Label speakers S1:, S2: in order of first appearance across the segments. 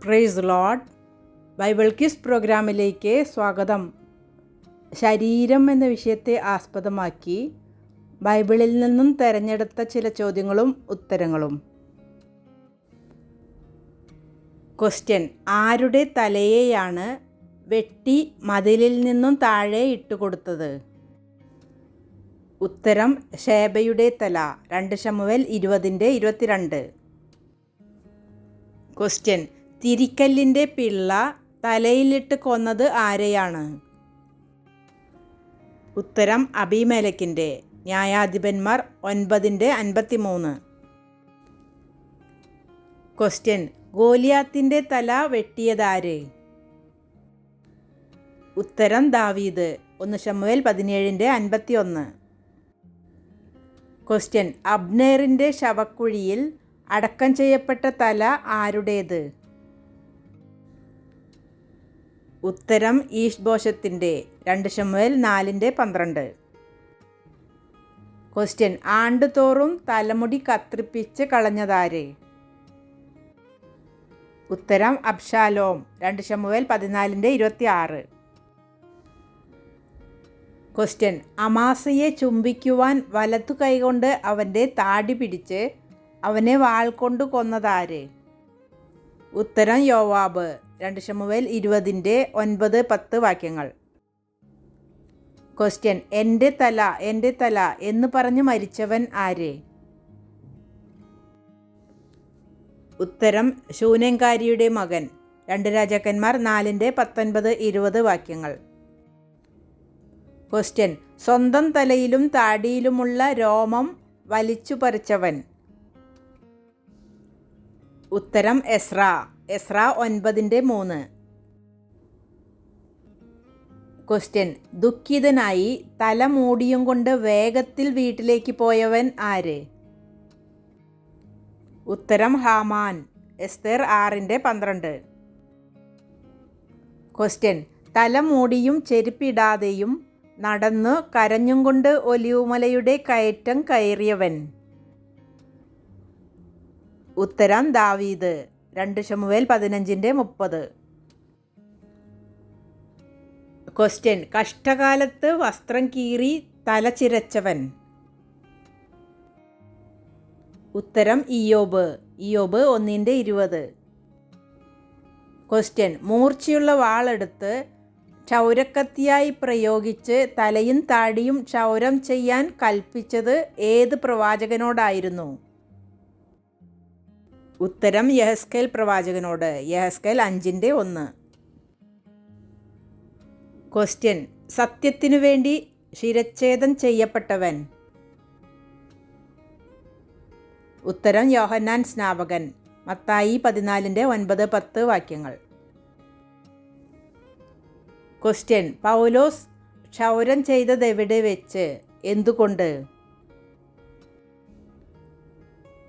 S1: Praise Lord. Bible quiz പ്രോഗ്രാമിലേക്ക് സ്വാഗതം. ശരീരം എന്ന വിഷയത്തെ ആസ്പദമാക്കി ബൈബിളിൽ നിന്നും തിരഞ്ഞെടുത്ത ചില ചോദ്യങ്ങളും ഉത്തരങ്ങളും. ക്വസ്റ്റ്യൻ: ആരുടെ തലയെയാണ് വെട്ടി മതിലിൽ നിന്നും താഴെ ഇട്ടുകൊടുത്തത്? ഉത്തരം: ശേബയുടെ തല. 2 ശമൂവേൽ 20:22. ക്വസ്റ്റ്യൻ: തിരിക്കല്ലിൻ്റെ പിള്ള തലയിലിട്ട് കൊന്നത് ആരെയാണ്? ഉത്തരം: അബീമേലെക്കിൻ്റെ. ന്യായാധിപന്മാർ 9:53. ക്വസ്റ്റ്യൻ: ഗോലിയാത്തിൻ്റെ തല വെട്ടിയതാര്? ഉത്തരം: ദാവീദ്. 1 ശമൂവേൽ 17:51. ക്വസ്റ്റ്യൻ: അബ്നേറിൻ്റെ ശവക്കുഴിയിൽ അടക്കം ചെയ്യപ്പെട്ട തല ആരുടേത്? ഉത്തരം: ഈഷ്ബോശത്തിൻ്റെ. 2 ശമൂവേൽ 4:12. ക്വസ്റ്റ്യൻ: ആണ്ടുതോറും തലമുടി കത്രിപ്പിച്ച് കളഞ്ഞതാര്? ഉത്തരം: അബ്ശാലോം. 2 ശമൂവേൽ 14:26. ക്വസ്റ്റ്യൻ: അമാസയെ ചുംബിക്കുവാൻ വലതു കൈകൊണ്ട് അവൻ്റെ താടി പിടിച്ച് അവനെ വാൾ കൊണ്ട് കൊന്നതാര്? ഉത്തരം: യോവാബ്. 2 ശമൂവേൽ 20:9-10 വാക്യങ്ങൾ. ക്വസ്റ്റ്യൻ: എൻ്റെ തല എൻ്റെ തല എന്ന് പറഞ്ഞ് മരിച്ചവൻ ആര്? ഉത്തരം: ശൂനേംകാരിയുടെ മകൻ. 2 രാജാക്കന്മാർ 4:19-20 വാക്യങ്ങൾ. ക്വസ്റ്റ്യൻ: സ്വന്തം തലയിലും താടിയിലുമുള്ള രോമം വലിച്ചു പറിച്ചവൻ? ഉത്തരം: എസ്രാ. 9:3. ക്വസ്റ്റ്യൻ: ദുഃഖിതനായി തല മൂടിയും കൊണ്ട് വേഗത്തിൽ വീട്ടിലേക്ക് പോയവൻ ആര്? ഉത്തരം: ഹാമാൻ. എസ്തേർ 6:12. ക്വസ്റ്റ്യൻ: തല മൂടിയും ചെരുപ്പിടാതെയും നടന്നു കരഞ്ഞും കൊണ്ട് ഒലിവുമലയുടെ കയറ്റം കയറിയവൻ? ഉത്തരം: ദാവീദ്. 2 ശമൂവേൽ 15:30. ക്വസ്റ്റ്യൻ: കഷ്ടകാലത്ത് വസ്ത്രം കീറി തല ചിരച്ചവൻ? ഉത്തരം: ഇയ്യോബ്. 1:20. ക്വസ്റ്റ്യൻ: മൂർച്ചയുള്ള വാളെടുത്ത് ക്ഷൗരക്കത്തിയായി പ്രയോഗിച്ച് തലയും താടിയും ക്ഷൗരം ചെയ്യാൻ കൽപ്പിച്ചത് ഏത് പ്രവാചകനോടായിരുന്നു? ഉത്തരം: യെഹെസ്കേൽ പ്രവാചകനോട്. യെഹെസ്കേൽ 5:1. ക്വസ്റ്റ്യൻ: സത്യത്തിനു വേണ്ടി ശിരച്ഛേദം ചെയ്യപ്പെട്ടവൻ? ഉത്തരം: യോഹന്നാൻ സ്നാപകൻ. മത്തായി 14:9-10 വാക്യങ്ങൾ. ക്വസ്റ്റ്യൻ: പൗലോസ് ക്ഷൗരം ചെയ്തതെവിടെ വെച്ച്? എന്തുകൊണ്ട്?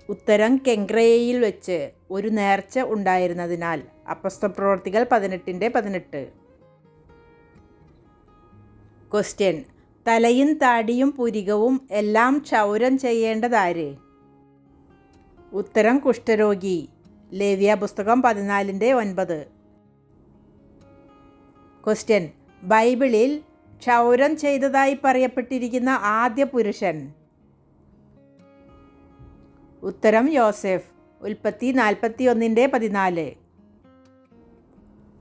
S1: ഉത്തരം: കെങ്ക്രേയയിൽ വെച്ച് ഒരു നേർച്ച ഉണ്ടായിരുന്നതിനാൽ. അപ്പോസ്തലപ്രവൃത്തികൾ 18:18. ക്വസ്റ്റ്യൻ: തലയും താടിയും പുരികവും എല്ലാം ക്ഷൗരം ചെയ്യേണ്ടതാര്? ഉത്തരം: കുഷ്ഠരോഗി. ലേവ്യപുസ്തകം 14:9. ക്വസ്റ്റ്യൻ: ബൈബിളിൽ ക്ഷൗരം ചെയ്തതായി പറയപ്പെട്ടിരിക്കുന്ന ആദ്യ പുരുഷൻ? ഉത്തരം: യോസേഫ്. ഉൽപ്പത്തി 41:14.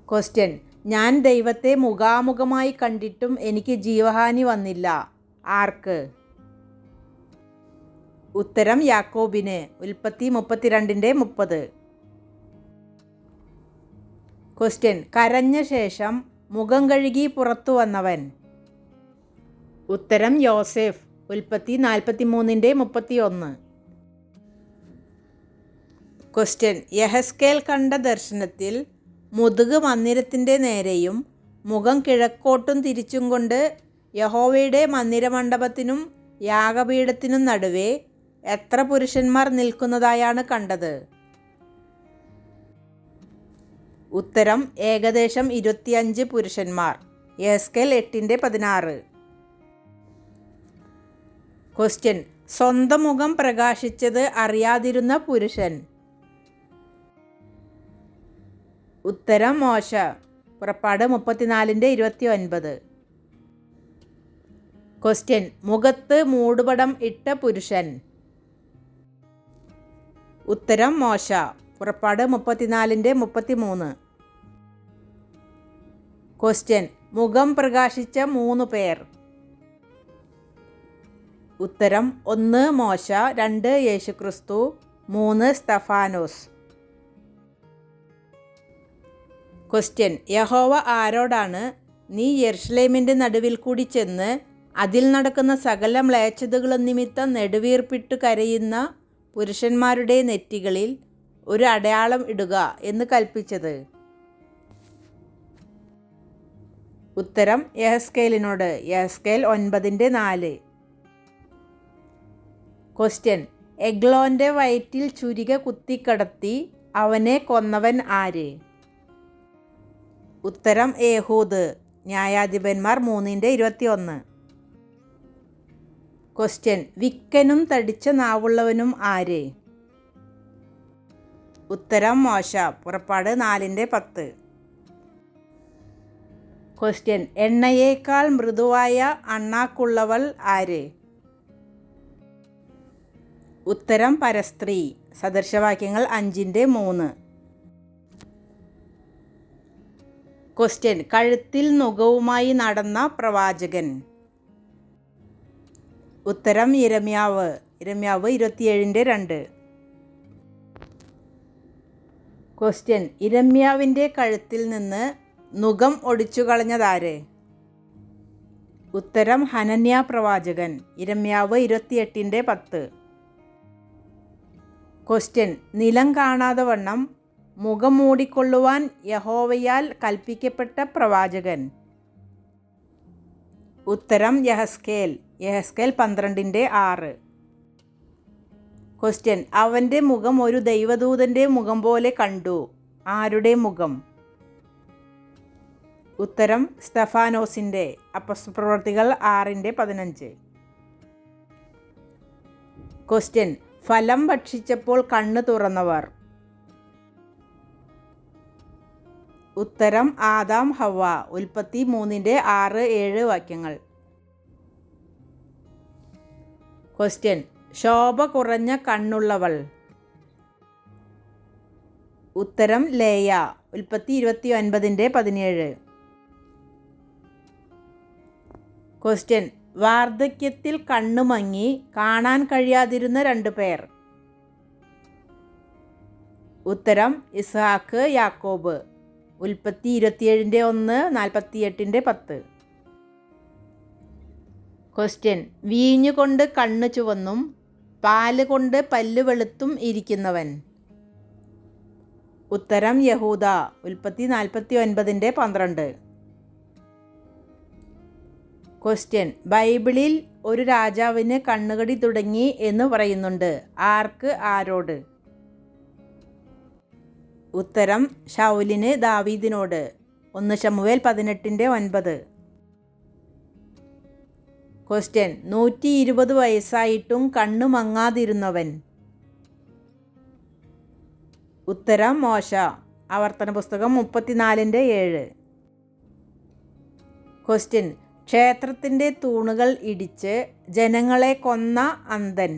S1: ക്വസ്റ്റ്യൻ: ഞാൻ ദൈവത്തെ മുഖാമുഖമായി കണ്ടിട്ടും എനിക്ക് ജീവഹാനി വന്നില്ല. ആർക്ക്? ഉത്തരം: യാക്കോബിന്. ഉൽപ്പത്തി 32:30. ക്വസ്റ്റ്യൻ: കരഞ്ഞ ശേഷം മുഖം കഴുകി പുറത്തു വന്നവൻ? ഉത്തരം: യോസേഫ്. ഉൽപ്പത്തി 43:31. ക്വസ്റ്റ്യൻ: യെഹെസ്കേൽ കണ്ട ദർശനത്തിൽ മുതുക് മന്ദിരത്തിൻ്റെ നേരെയും മുഖം കിഴക്കോട്ടും തിരിച്ചും കൊണ്ട് യഹോവയുടെ മന്ദിരമണ്ഡപത്തിനും യാഗപീഠത്തിനും നടുവേ എത്ര പുരുഷന്മാർ നിൽക്കുന്നതായാണ് കണ്ടത്? ഉത്തരം: ഏകദേശം 25 പുരുഷന്മാർ. യെഹെസ്കേൽ 8:16. ക്വസ്റ്റ്യൻ: സ്വന്തം മുഖം പ്രകാശിച്ചത് അറിയാതിരുന്ന പുരുഷൻ? ഉത്തരം മോശ. പുറപ്പാട് 34:29. ക്വസ്റ്റ്യൻ: മുഖത്ത് മൂടുപടം ഇട്ട പുരുഷൻ. ഉത്തരം മോശ. പുറപ്പാട് 34:33. ക്വസ്റ്റ്യൻ: മുഖം പ്രകാശിച്ച 3 പേർ. ഉത്തരം: 1 മോശ, 2 യേശുക്രിസ്തു, 3 സ്തഫാനോസ്. ക്വസ്റ്റ്യൻ: യഹോവ ആരോടാണ് നീ യെരുശലേമിൻ്റെ നടുവിൽ കൂടി ചെന്ന് അതിൽ നടക്കുന്ന സകല മ്ലേച്ഛതകളും നിമിത്തം നെടുവീർപ്പിട്ടു കരയുന്ന പുരുഷന്മാരുടെ നെറ്റികളിൽ ഒരു അടയാളം ഇടുക എന്ന് കൽപ്പിച്ചത്? ഉത്തരം: യെഹെസ്കേലിനോട്. യെഹെസ്കേൽ 9:4. ക്വസ്റ്റ്യൻ: എഗ്ലോൻ്റെ വയറ്റിൽ ചുരിക കുത്തിക്കടത്തി അവനെ കൊന്നവൻ ആര്? ഉത്തരം: ഏഹൂദ്. ന്യായാധിപന്മാർ 3:21. ക്വസ്റ്റ്യൻ: വിക്കനും തടിച്ച നാവുള്ളവനും ആര്? ഉത്തരം: മോശ. പുറപ്പാട് 4:10. ക്വസ്റ്റ്യൻ: എണ്ണയേക്കാൾ മൃദുവായ അണ്ണാക്കുള്ളവൾ ആര്? ഉത്തരം: പരസ്ത്രീ. സദൃശവാക്യങ്ങൾ 5:3. ക്വസ്റ്റ്യൻ: കഴുത്തിൽ നുകവുമായി നടന്ന പ്രവാചകൻ. ഉത്തരം: യിരെമ്യാവ്. യിരെമ്യാവ് 27:2. ക്വസ്റ്റ്യൻ: യിരെമ്യാവിൻ്റെ കഴുത്തിൽ നിന്ന് നുകം ഒടിച്ചു കളഞ്ഞതാര്? ഉത്തരം: ഹനന്യാ പ്രവാചകൻ. യിരെമ്യാവ് 28:10. ക്വസ്റ്റ്യൻ: നിലം കാണാതെ വണ്ണം മുഖം മൂടിക്കൊള്ളുവാൻ യഹോവയാൽ കൽപ്പിക്കപ്പെട്ട പ്രവാചകൻ. ഉത്തരം: യെഹെസ്കേൽ. യെഹെസ്കേൽ 12:6. ക്വസ്റ്റ്യൻ: അവൻ്റെ മുഖം ഒരു ദൈവദൂതൻ്റെ മുഖം പോലെ കണ്ടു. ആരുടെ മുഖം? ഉത്തരം: സ്തഫാനോസിൻ്റെ. അപ്പോസ്തലപ്രവൃത്തികൾ 6:15. ക്വസ്റ്റ്യൻ: ഫലം ഭക്ഷിച്ചപ്പോൾ കണ്ണ് തുറന്നവർ. ഉത്തരം: ആദാം ഹവ്വ. ഉൽപ്പത്തി 3:6-7 വാക്യങ്ങൾ. ക്വസ്റ്റ്യൻ: ശോഭ കുറഞ്ഞ കണ്ണുള്ളവൾ. ഉത്തരം: ലേയ. ഉൽപ്പത്തി 29:17. ക്വസ്റ്റ്യൻ: വാർദ്ധക്യത്തിൽ കണ്ണുമങ്ങി കാണാൻ കഴിയാതിരുന്ന 2 പേർ. ഉത്തരം: ഇസ്ഹാക്ക്, യാക്കോബ്. ഉൽപ്പത്തി 27:1, 48:10. ക്വസ്റ്റ്യൻ: വീഞ്ഞുകൊണ്ട് കണ്ണ് ചുവന്നും പാല് കൊണ്ട് പല്ല് വെളുത്തും ഇരിക്കുന്നവൻ. ഉത്തരം: യഹൂദ. ഉൽപ്പത്തി 49:12. ക്വസ്റ്റ്യൻ: ബൈബിളിൽ ഒരു രാജാവിന് കണ്ണുകടി തുടങ്ങി എന്ന് പറയുന്നുണ്ട്. ആർക്ക്, ആരോട്? ഉത്തരം: ശൗലിന് ദാവീദിനോട്. 1 ശമൂവേൽ 18:9. ക്വസ്റ്റ്യൻ: 120 വയസ്സായിട്ടും കണ്ണു മങ്ങാതിരുന്നവൻ. ഉത്തരം: മോശ. ആവർത്തന പുസ്തകം 34:7. ക്വസ്റ്റ്യൻ: ക്ഷേത്രത്തിൻ്റെ തൂണുകൾ ഇടിച്ച് ജനങ്ങളെ കൊന്ന അന്ധൻ.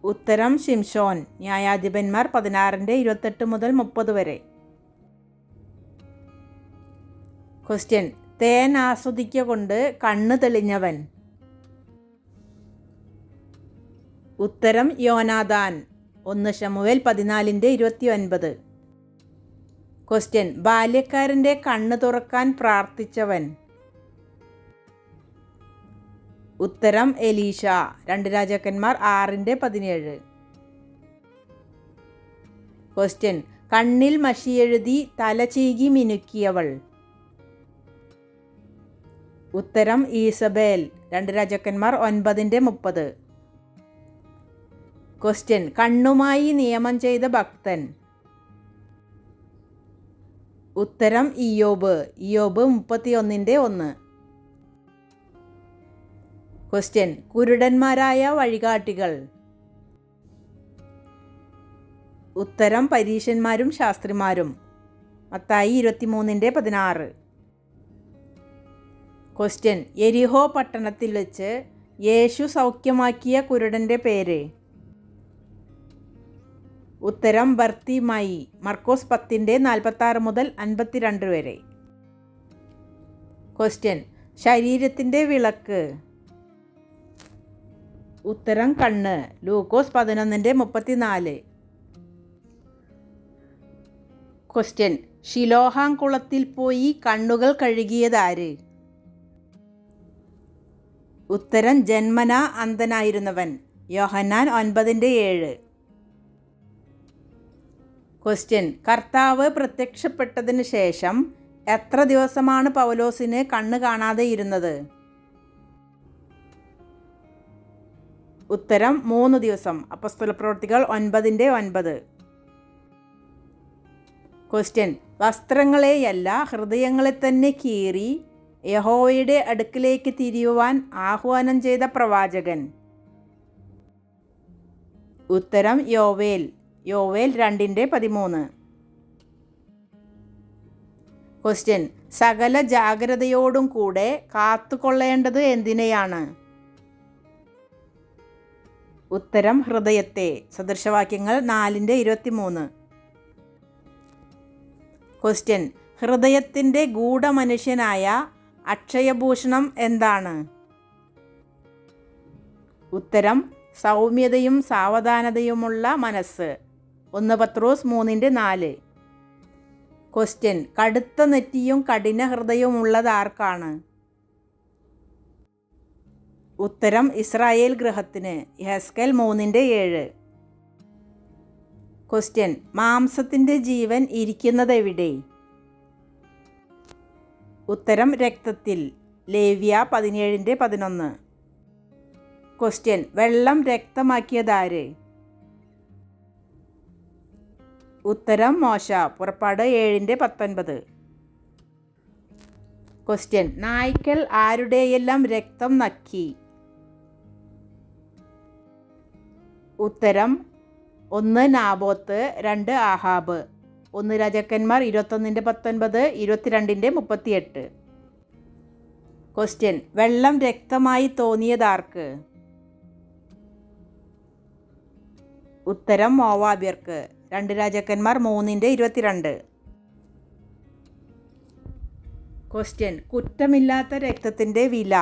S1: ഉത്തരം: ശിംശോൻ. ന്യായാധിപന്മാർ 16:28-30 വരെ. ക്വസ്റ്റ്യൻ: തേൻ ആസ്വദിക്കൊണ്ട് കണ്ണ് തെളിഞ്ഞവൻ. ഉത്തരം: യോനാദാൻ. 1 ശമൂവേൽ 14:29. ക്വസ്റ്റ്യൻ: ബാല്യക്കാരൻ്റെ കണ്ണ് തുറക്കാൻ പ്രാർത്ഥിച്ചവൻ. ഉത്തരം: എലീശ. 2 രാജാക്കന്മാർ 6:17. ക്വസ്റ്റ്യൻ: കണ്ണിൽ മഷിയെഴുതി തല ചീകി മിനുക്കിയവൾ. ഉത്തരം: ഈസബേൽ. 2 രാജാക്കന്മാർ 9:30. ക്വസ്റ്റ്യൻ: കണ്ണുമായി നിയമം ചെയ്ത ഭക്തൻ. ഉത്തരം: ഇയ്യോബ്. ഇയ്യോബ് 31:1. ക്വസ്റ്റ്യൻ: കുരുടന്മാരായ വഴികാട്ടികൾ. ഉത്തരം പരീശന്മാരും ശാസ്ത്രിമാരും. മത്തായി 23:16. ക്വസ്റ്റ്യൻ, യെരിഹോ പട്ടണത്തിൽ വെച്ച് യേശു സൗഖ്യമാക്കിയ കുരുടൻ്റെ പേര്? ഉത്തരം ബർത്തിമായി. മർക്കോസ് 10:46 മുതൽ 52 വരെ. ക്വസ്റ്റ്യൻ, ശരീരത്തിൻ്റെ വിളക്ക്? ഉത്തരം കണ്ണ്. ലൂക്കോസ് 11:34. ക്വസ്റ്റ്യൻ, ശിലോഹാം കുളത്തിൽ പോയി കണ്ണുകൾ കഴുകിയതാര്? ഉത്തരം ജന്മനാ അന്ധനായിരുന്നവൻ. യോഹന്നാൻ 9:7. ക്വസ്റ്റ്യൻ, കർത്താവ് പ്രത്യക്ഷപ്പെട്ടതിന് ശേഷം എത്ര ദിവസമാണ് പൗലോസിന് കണ്ണ് കാണാതെ ഇരുന്നത്? ഉത്തരം 3 ദിവസം. അപ്പോസ്തലപ്രവൃത്തികൾ 9:9. ക്വസ്റ്റ്യൻ, വസ്ത്രങ്ങളെയല്ല ഹൃദയങ്ങളെ തന്നെ കീറി യഹോവയുടെ അടുക്കിലേക്ക് തിരിയുവാൻ ആഹ്വാനം ചെയ്ത പ്രവാചകൻ? ഉത്തരം യോവേൽ. യോവേൽ 2:13. ക്വസ്റ്റ്യൻ, സകല ജാഗ്രതയോടും കൂടെ കാത്തുകൊള്ളേണ്ടത് എന്തിനെയാണ്? ഉത്തരം ഹൃദയത്തെ. സദൃശവാക്യങ്ങൾ 4:23. ക്വസ്റ്റ്യൻ, ഹൃദയത്തിൻ്റെ ഗൂഢമനുഷ്യനായ അക്ഷയഭൂഷണം എന്താണ്? ഉത്തരം സൗമ്യതയും സാവധാനതയുമുള്ള മനസ്സ്. 1 പത്രോസ് 3:4. ക്വസ്റ്റ്യൻ, കടുത്ത നെറ്റിയും കഠിന ഹൃദയവുമുള്ളത് ആർക്കാണ്? ഉത്തരം ഇസ്രായേൽ ഗൃഹത്തിന്. യെഹെസ്കേൽ 3:7. ക്വസ്റ്റ്യൻ, മാംസത്തിൻ്റെ ജീവൻ ഇരിക്കുന്നത് എവിടെ? ഉത്തരം രക്തത്തിൽ. ലേവ്യ 17:11. ക്വസ്റ്റ്യൻ, വെള്ളം രക്തമാക്കിയതാര്? ഉത്തരം മോശ. പുറപ്പാട് 7:19. ക്വസ്റ്റ്യൻ, നായ്ക്കൾ ആരുടെയെല്ലാം രക്തം നക്കി? ഉത്തരം 1 നാബോത്ത്, 2 ആഹാബ്. 1 രാജാക്കന്മാർ 21:19, 22:38. ക്വസ്റ്റ്യൻ, വെള്ളം രക്തമായി തോന്നിയതാർക്ക്? ഉത്തരം മോവാബ്യർക്ക്. 2 രാജാക്കന്മാർ 3:22. ക്വസ്റ്റ്യൻ, കുറ്റമില്ലാത്ത രക്തത്തിൻ്റെ വില?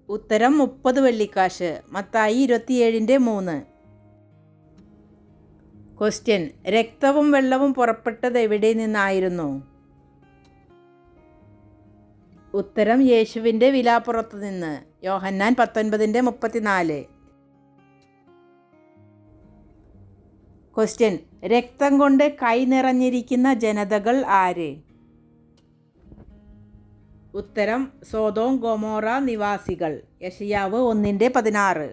S1: ഉത്തരം 30 വെള്ളിക്കാശ്. മത്തായി 27:3. ക്വസ്റ്റ്യൻ, രക്തവും വെള്ളവും പുറപ്പെട്ടത് എവിടെ നിന്നായിരുന്നു? ഉത്തരം യേശുവിൻ്റെ വിലാപ്പുറത്തു നിന്ന്. യോഹന്നാൻ 19:34. ക്വസ്റ്റ്യൻ, രക്തം കൊണ്ട് കൈ നിറഞ്ഞിരിക്കുന്ന ജനതകൾ ആര്? ഉത്തരം സോദോം ഗൊമോറ നിവാസികൾ. യെശയ്യാവ് 1:16.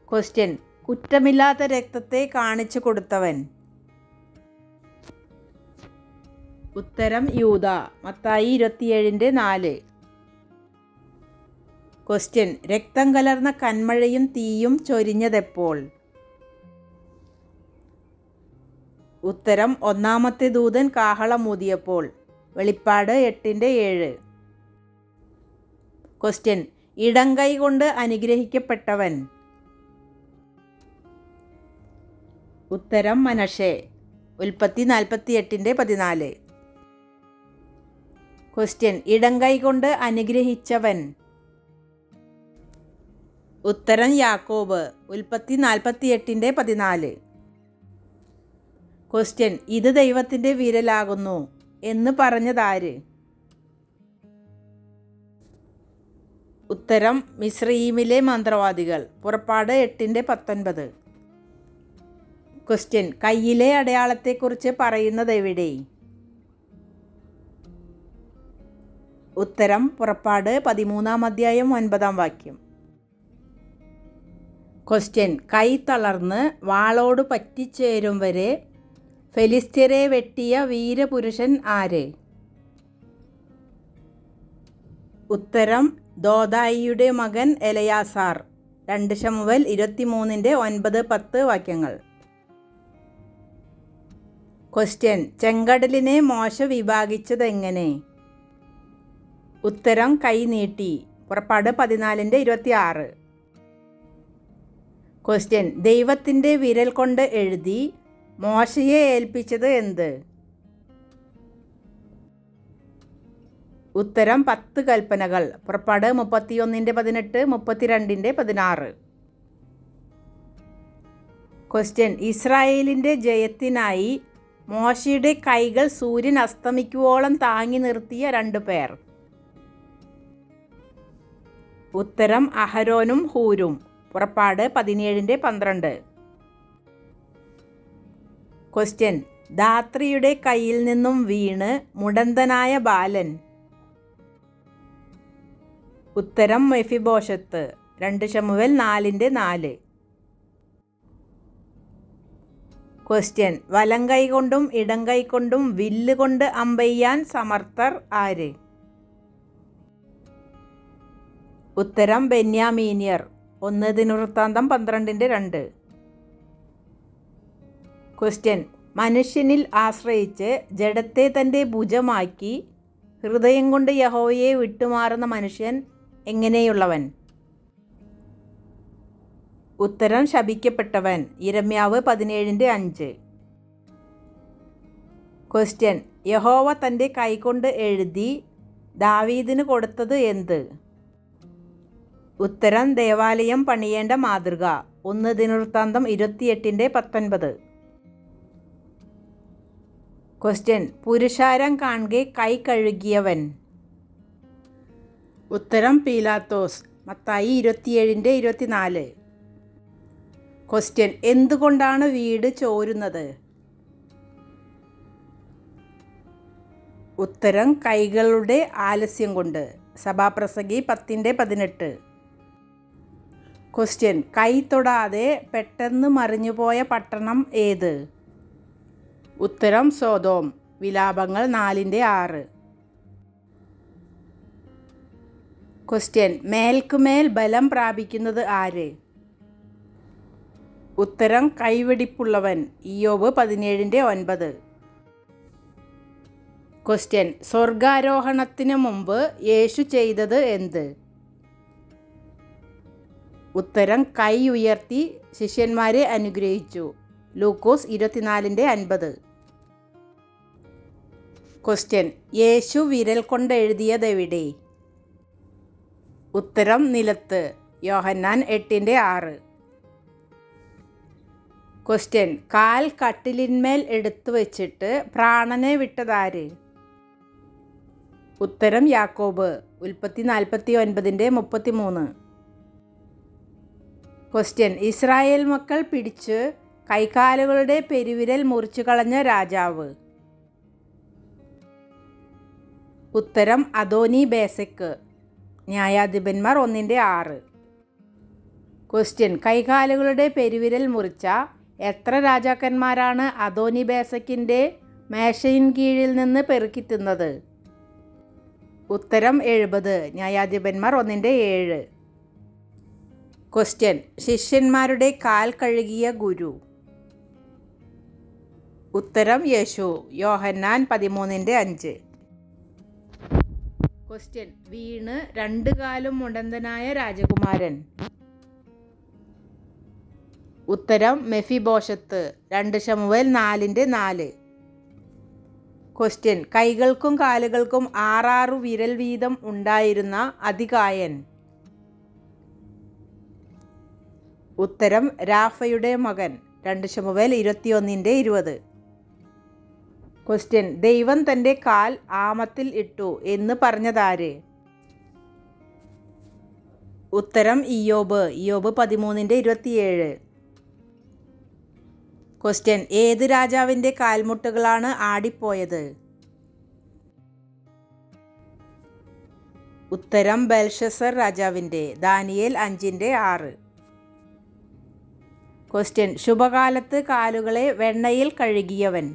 S1: ക്വസ്റ്റ്യൻ, കുറ്റമില്ലാത്ത രക്തത്തെ കാണിച്ചു കൊടുത്തവൻ? ഉത്തരം യൂദ. മത്തായി 27:4. ക്വസ്റ്റ്യൻ, രക്തം കലർന്ന കന്മഴയും തീയും ചൊരിഞ്ഞതെപ്പോൾ? ഉത്തരം ഒന്നാമത്തെ ദൂതൻ കാഹളമൂതിയപ്പോൾ. വെളിപ്പാട് 8:7. ക്വസ്റ്റ്യൻ, ഇടംകൈ കൊണ്ട് അനുഗ്രഹിക്കപ്പെട്ടവൻ? ഉത്തരം മനശ്ശെ. ഉൽപ്പത്തി 48:14. ക്വസ്റ്റ്യൻ, ഇടംകൈ കൊണ്ട് അനുഗ്രഹിച്ചവൻ? ഉത്തരം യാക്കോബ്. ഉൽപ്പത്തി 48:14. ക്വസ്റ്റ്യൻ, ഇത് ദൈവത്തിൻ്റെ വിരലാകുന്നു എന്ന് പറഞ്ഞതാര്? ഉത്തരം മിസ്രയീമിലെ മന്ത്രവാദികൾ. പുറപ്പാട് 8:19. ക്വസ്റ്റ്യൻ, കയ്യിലെ അടയാളത്തെക്കുറിച്ച് പറയുന്നത് എവിടെ? ഉത്തരം പുറപ്പാട് 13:9 ക്വസ്റ്റ്യൻ, കൈ തളർന്ന് വാളോട് പറ്റിച്ചേരും വരെ ഫെലിസ്ത്യരെ വെട്ടിയ വീരപുരുഷൻ ആര്? ഉത്തരം ദോദായിയുടെ മകൻ എലയാസാർ. 2 ശമൂവേൽ 23:9-10 വാക്യങ്ങൾ. ക്വസ്റ്റ്യൻ: ചെങ്കടലിനെ മോശ വിഭാഗിച്ചതെങ്ങനെ? ഉത്തരം: കൈ നീട്ടി. പുറപ്പാട് 14:26. ക്വസ്റ്റ്യൻ: ദൈവത്തിൻ്റെ വിരൽ കൊണ്ട് എഴുതി മോശയെ ഏൽപ്പിച്ചത് എന്ത്? ഉത്തരം: 10 കൽപ്പനകൾ. പുറപ്പാട് 31:18, 32:16. ക്വസ്റ്റ്യൻ: ഇസ്രായേലിൻ്റെ ജയത്തിനായി മോശയുടെ കൈകൾ സൂര്യൻ അസ്തമിക്കുവോളം താങ്ങി നിർത്തിയ 2 പേർ. ഉത്തരം: അഹരോനും ഹൂരും. പുറപ്പാട് 17:12. ക്വസ്റ്റ്യൻ: ധാത്രിയുടെ കയ്യിൽ നിന്നും വീണ് മുടന്തനായ ബാലൻ. ഉത്തരം: മെഫിബോശത്ത്. 2 ശമൂവേൽ 4:4. ക്വസ്റ്റ്യൻ: വലം കൈ കൊണ്ടും ഇടം കൈ കൊണ്ടും വില്ല് കൊണ്ട് അമ്പെയ്യാൻ സമർത്ഥർ ആര്? ഉത്തരം: ബെന്യാമീന്യർ. 1 ദിനവൃത്താന്തം 12:2. ക്വസ്റ്റ്യൻ: മനുഷ്യനിൽ ആശ്രയിച്ച് ജഡത്തെ തൻ്റെ ഭുജമാക്കി ഹൃദയം കൊണ്ട് യഹോവയെ വിട്ടുമാറുന്ന മനുഷ്യൻ എങ്ങനെയുള്ളവൻ? ഉത്തരം: ശപിക്കപ്പെട്ടവൻ. യിരെമ്യാവ് 17:5. ക്വസ്റ്റ്യൻ: യഹോവ തൻ്റെ കൈകൊണ്ട് എഴുതി ദാവീദിന് കൊടുത്തത് എന്ത്? ഉത്തരം: ദേവാലയം പണിയേണ്ട മാതൃക. 1 ദിനവൃത്താന്തം 28:19. ക്വസ്റ്റ്യൻ: പുരുഷാരം കാൺകെ കൈ കഴുകിയവൻ. ഉത്തരം: പീലാത്തോസ്. മത്തായി 27:24. ക്വസ്റ്റ്യൻ: എന്തുകൊണ്ടാണ് വീട് ചോരുന്നത്? ഉത്തരം: കൈകളുടെ ആലസ്യം കൊണ്ട്. സഭാപ്രസംഗി 10:18. ക്വസ്റ്റ്യൻ: കൈ തൊടാതെ പെട്ടെന്ന് മറിഞ്ഞുപോയ പട്ടണം ഏത്? ഉത്തരം: സോദോം. വിലാപങ്ങൾ 4:6. ക്വസ്റ്റ്യൻ: മേൽക്കുമേൽ ബലം പ്രാപിക്കുന്നത് ആര്? ഉത്തരം: കൈവെടിപ്പുള്ളവൻ. ഇയ്യോബ് 17:9. ക്വസ്റ്റ്യൻ: സ്വർഗാരോഹണത്തിന് മുമ്പ് യേശു ചെയ്തത് എന്ത്? ഉത്തരം: കൈ ഉയർത്തി ശിഷ്യന്മാരെ അനുഗ്രഹിച്ചു. ലൂക്കോസ് 24:50. ക്വസ്റ്റ്യൻ: യേശു വിരൽ കൊണ്ടെഴുതിയതെവിടെ? ഉത്തരം: നിലത്ത്. യോഹന്നാൻ 8:6. ക്വസ്റ്റ്യൻ: കാൽ കട്ടിലിന്മേൽ എടുത്തു വച്ചിട്ട് പ്രാണനെ വിട്ടതാര്? ഉത്തരം: യാക്കോബ്. ഉൽപ്പത്തി 49:33. ക്വസ്റ്റ്യൻ: ഇസ്രായേൽ മക്കൾ പിടിച്ച് കൈകാലുകളുടെ പെരുവിരൽ മുറിച്ചു കളഞ്ഞ രാജാവ്. ഉത്തരം: അദോനി ബേസെക്ക്. ന്യായാധിപന്മാർ 1:6. ക്വസ്റ്റ്യൻ: കൈകാലുകളുടെ പെരുവിരൽ മുറിച്ച എത്ര രാജാക്കന്മാരാണ് അദോനി ബേസെക്കിൻ്റെ മേശയിൻ കീഴിൽ നിന്ന് പെറുക്കി തിന്നത്? ഉത്തരം: 70. ന്യായാധിപന്മാർ 1:7. ക്വസ്റ്റ്യൻ: ശിഷ്യന്മാരുടെ കാൽ കഴുകിയ ഗുരു. ഉത്തരം: യേശു. യോഹന്നാൻ 13:5. ക്വസ്റ്റ്യൻ: വീണ് 2 കാലും മുടന്തനായ രാജകുമാരൻ. ഉത്തരം: മെഫിബോശത്ത്. 2 ശമൂവേൽ 4:4. ക്വസ്റ്റ്യൻ: കൈകൾക്കും കാലുകൾക്കും 6 വിരൽ വീതം ഉണ്ടായിരുന്ന അതികായൻ. ഉത്തരം: രാഫയുടെ മകൻ. 2 ശമൂവേൽ 21:20. ക്വസ്റ്റ്യൻ: ദൈവം തൻ്റെ കാൽ ആമത്തിൽ ഇട്ടു എന്ന് പറഞ്ഞതാര്? ഉത്തരം: ഇയ്യോബ്. ഇയ്യോബ് 13:27. ക്വസ്റ്റ്യൻ: ഏത് രാജാവിൻ്റെ കാൽമുട്ടുകളാണ് ആടിപ്പോയത്? ഉത്തരം: ബെൽഷസർ രാജാവിൻ്റെ. ദാനിയേൽ 5:6. ക്വസ്റ്റ്യൻ: ശുഭകാലത്ത് കാലുകളെ വെണ്ണയിൽ കഴുകിയവൻ.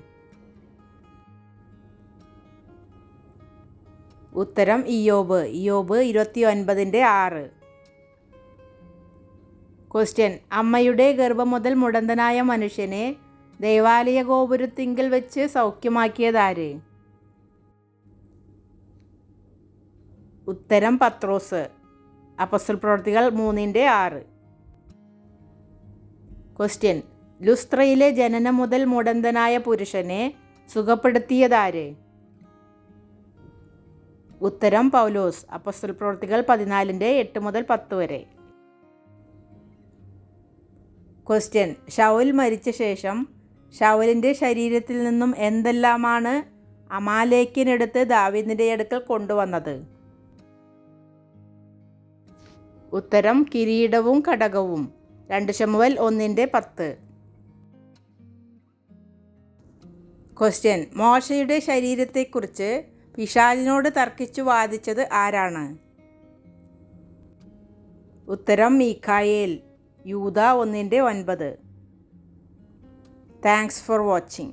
S1: ഉത്തരം: ഇയ്യോബ്. ഇയ്യോബ് 29:6. ക്വസ്റ്റ്യൻ അമ്മയുടെ ഗർഭം മുതൽ മുടന്തനായ മനുഷ്യനെ ദേവാലയ ഗോപുരത്തിങ്കൽ വെച്ച് സൗഖ്യമാക്കിയതാര്? ഉത്തരം പത്രോസ്. അപ്പോസ്തലപ്രവൃത്തികൾ 3:6. ക്വസ്റ്റ്യൻ ലുസ്ത്രയിലെ ജനനം മുതൽ മുടന്തനായ പുരുഷനെ സുഖപ്പെടുത്തിയതാര്? ഉത്തരം പൗലോസ്. അപ്പോസ്തലപ്രവൃത്തികൾ 14:8-10 ക്വസ്റ്റ്യൻ ശൗൽ മരിച്ച ശേഷം ശൗലിൻ്റെ ശരീരത്തിൽ നിന്നും എന്തെല്ലാമാണ് അമാലേക്കിനെടുത്ത് ദാവീദിൻ്റെ അടുക്കൽ കൊണ്ടുവന്നത്? ഉത്തരം കിരീടവും കടകവും. 2 ശമൂവേൽ 1:10. ക്വസ്റ്റ്യൻ മോശയുടെ ശരീരത്തെക്കുറിച്ച് പിശാചിനോട് തർക്കിച്ചു വാദിച്ചത് ആരാണ്? ഉത്തരം മീഖായേൽ. യൂദാ 1:9. Thanks for watching.